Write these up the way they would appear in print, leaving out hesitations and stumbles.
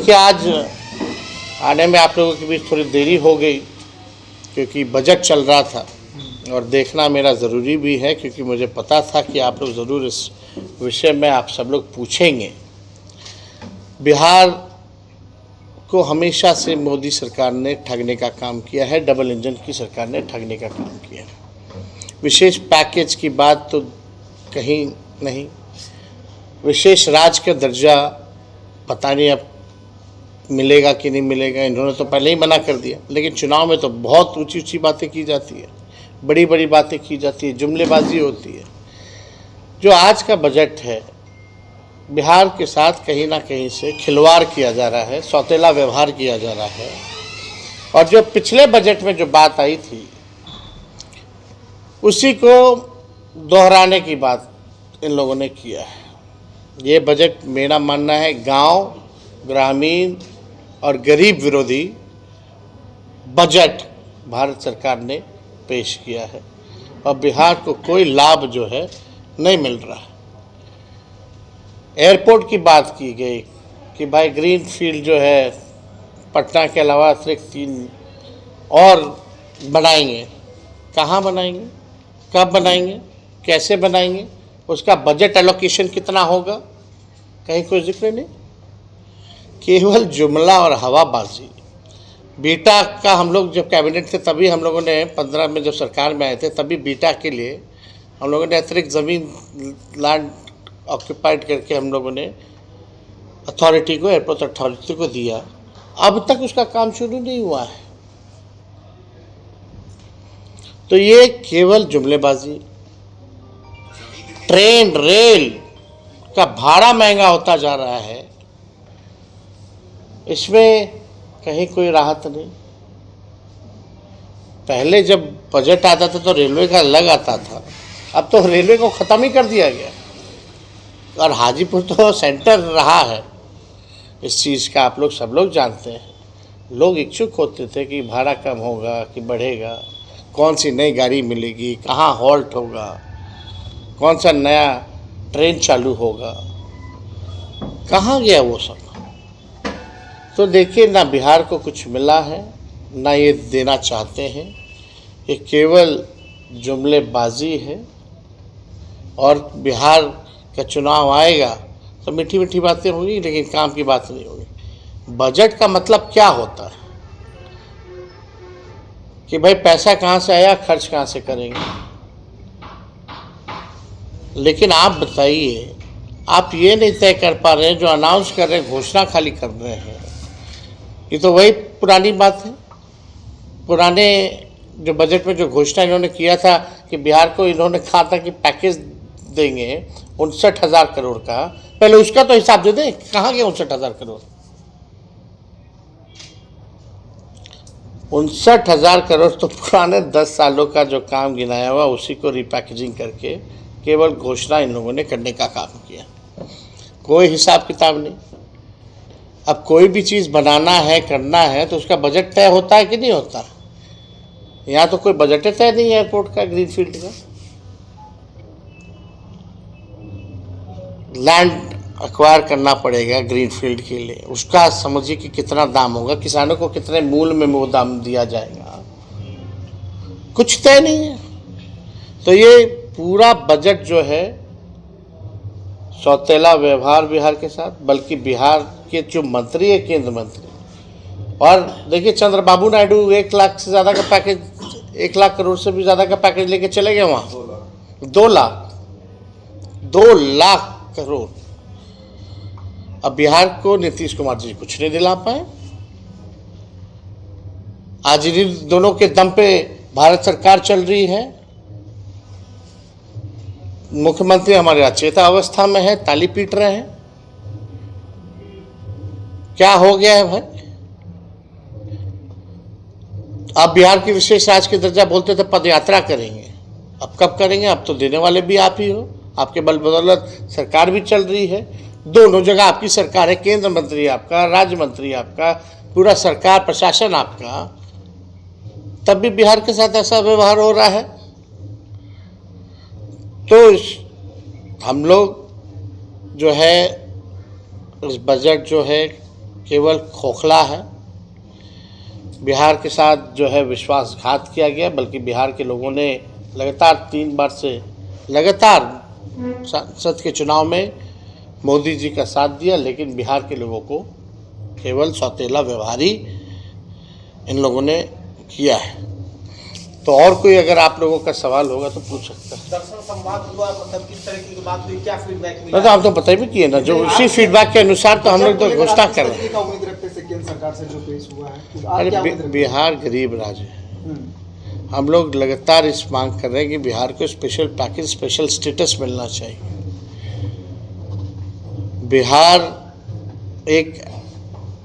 देखिए, आज आने में आप लोगों के बीच थोड़ी देरी हो गई क्योंकि बजट चल रहा था और देखना मेरा ज़रूरी भी है, क्योंकि मुझे पता था कि आप लोग ज़रूर इस विषय में आप सब लोग पूछेंगे। बिहार को हमेशा से मोदी सरकार ने ठगने का काम किया है, डबल इंजन की सरकार ने ठगने का काम किया है। विशेष पैकेज की बात तो कहीं नहीं, विशेष राज्य का दर्जा पता नहीं अब मिलेगा कि नहीं मिलेगा, इन्होंने तो पहले ही मना कर दिया। लेकिन चुनाव में तो बहुत ऊंची ऊंची बातें की जाती है, बड़ी बड़ी बातें की जाती है, जुमलेबाजी होती है। जो आज का बजट है, बिहार के साथ कहीं ना कहीं से खिलवाड़ किया जा रहा है, सौतेला व्यवहार किया जा रहा है। और जो पिछले बजट में जो बात आई थी उसी को दोहराने की बात इन लोगों ने किया है। ये बजट मेरा मानना है गांव, ग्रामीण और गरीब विरोधी बजट भारत सरकार ने पेश किया है और बिहार को कोई लाभ जो है नहीं मिल रहा है। एयरपोर्ट की बात की गई कि भाई ग्रीन फील्ड जो है पटना के अलावा अतिरिक्त 3 और बनाएंगे। कहाँ बनाएंगे, कब बनाएंगे, कैसे बनाएंगे, उसका बजट एलोकेशन कितना होगा, कहीं कोई जिक्र नहीं। केवल जुमला और हवाबाजी। बीटा का हम लोग जब कैबिनेट थे तभी हम लोगों ने 15 में जब सरकार में आए थे तभी बीटा के लिए हम लोगों ने अतिरिक्त ज़मीन लैंड ऑक्यूपाइड करके हम लोगों ने अथॉरिटी को, एयरपोर्ट अथॉरिटी को दिया। अब तक उसका काम शुरू नहीं हुआ है। तो ये केवल जुमलेबाजी। ट्रेन रेल का भाड़ा महंगा होता जा रहा है, इसमें कहीं कोई राहत नहीं। पहले जब बजट आता था तो रेलवे का अलग आता था, अब तो रेलवे को ख़त्म ही कर दिया गया। और हाजीपुर तो सेंटर रहा है इस चीज़ का, आप लोग सब लोग जानते हैं। लोग इच्छुक होते थे कि भाड़ा कम होगा कि बढ़ेगा, कौन सी नई गाड़ी मिलेगी, कहाँ हॉल्ट होगा, कौन सा नया ट्रेन चालू होगा, कहाँ गया वो सब। तो देखिए, ना बिहार को कुछ मिला है, ना ये देना चाहते हैं। ये केवल जुमलेबाजी है। और बिहार का चुनाव आएगा तो मीठी मीठी बातें होंगी, लेकिन काम की बात नहीं होगी। बजट का मतलब क्या होता है कि भाई पैसा कहाँ से आया, खर्च कहाँ से करेंगे। लेकिन आप बताइए, आप ये नहीं तय कर पा रहे हैं, जो अनाउंस कर रहे हैं, घोषणा खाली कर रहे हैं। ये तो वही पुरानी बात है। पुराने जो बजट में जो घोषणा इन्होंने किया था कि बिहार को इन्होंने कहा था कि पैकेज देंगे 59,000 करोड़ का, पहले उसका तो हिसाब दे दें, कहाँ गया 59,000 करोड़। 59,000 करोड़ तो पुराने 10 सालों का जो काम गिनाया हुआ उसी को रिपैकेजिंग करके केवल घोषणा इन लोगों ने करने का काम किया, कोई हिसाब किताब नहीं। अब कोई भी चीज़ बनाना है, करना है, तो उसका बजट तय होता है कि नहीं होता। यहाँ तो कोई बजट तय नहीं है एयरपोर्ट का, ग्रीन फील्ड का। लैंड एक्वायर करना पड़ेगा ग्रीन फील्ड के लिए, उसका समझिए कि कितना दाम होगा, किसानों को कितने मूल्य में वो दाम दिया जाएगा, कुछ तय नहीं है। तो ये पूरा बजट जो है सौतेला व्यवहार बिहार के साथ, बल्कि बिहार के जो मंत्री है, केंद्र मंत्री। और देखिए, चंद्रबाबू नायडू 1 लाख से ज़्यादा का पैकेज, 1 लाख करोड़ से भी ज़्यादा का पैकेज लेके चले गए वहाँ। 2 लाख करोड़। अब बिहार को नीतीश कुमार जी कुछ नहीं दिला पाए। आज इन दोनों के दम पे भारत सरकार चल रही है। मुख्यमंत्री हमारे अचेता अवस्था में है, ताली पीट रहे हैं। क्या हो गया है भाई। आप बिहार की विशेष राज्य के दर्जा बोलते थे, पदयात्रा करेंगे, अब कब करेंगे। अब तो देने वाले भी आप ही हो, आपके बल बदौलत सरकार भी चल रही है। दोनों जगह आपकी सरकार है, केंद्र मंत्री आपका, राज्य मंत्री आपका, पूरा सरकार प्रशासन आपका, तब भी बिहार के साथ ऐसा व्यवहार हो रहा है। तो हम लोग जो है इस बजट जो है केवल खोखला है। बिहार के साथ जो है विश्वासघात किया गया, बल्कि बिहार के लोगों ने लगातार 3 बार से लगातार संसद के चुनाव में मोदी जी का साथ दिया, लेकिन बिहार के लोगों को केवल सौतेला व्यवहार ही इन लोगों ने किया है। तो और कोई अगर आप लोगों का सवाल होगा तो पूछ सकते हैं। दर्शन संवाद हुआ, मतलब किस तरह की बात हुई, क्या फीडबैक ना मिला? तो आप तो पता भी किए ना, जो उसी फीडबैक के अनुसार तो हम लोग तो घोषणा कर रहे हैं। क्या उम्मीद रखते हैं केंद्र सरकार से जो पेश हुआ है? अरे बिहार गरीब राज्य है, हम लोग लगातार इस मांग कर रहे हैं कि बिहार को स्पेशल पैकेज, स्पेशल स्टेटस मिलना चाहिए। बिहार एक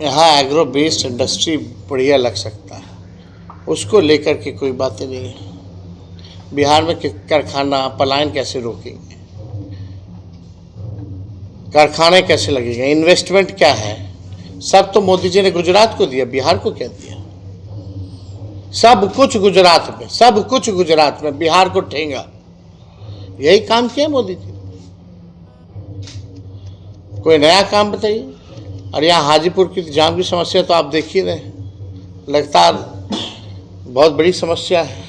यहाँ एग्रो बेस्ड इंडस्ट्री बढ़िया लग सकता है, उसको लेकर के कोई बातें नहीं है। बिहार में कारखाना पलायन कैसे रोकेंगे, कारखाने कैसे लगेंगे, इन्वेस्टमेंट क्या है, सब तो मोदी जी ने गुजरात को दिया, बिहार को क्या दिया? सब कुछ गुजरात में, सब कुछ गुजरात में, बिहार को ठेंगा। यही काम किया मोदी जी। कोई नया काम बताइए। और यहाँ हाजीपुर की जाम की समस्या तो आप देख ही रहे हैं, लगातार बहुत बड़ी समस्या है।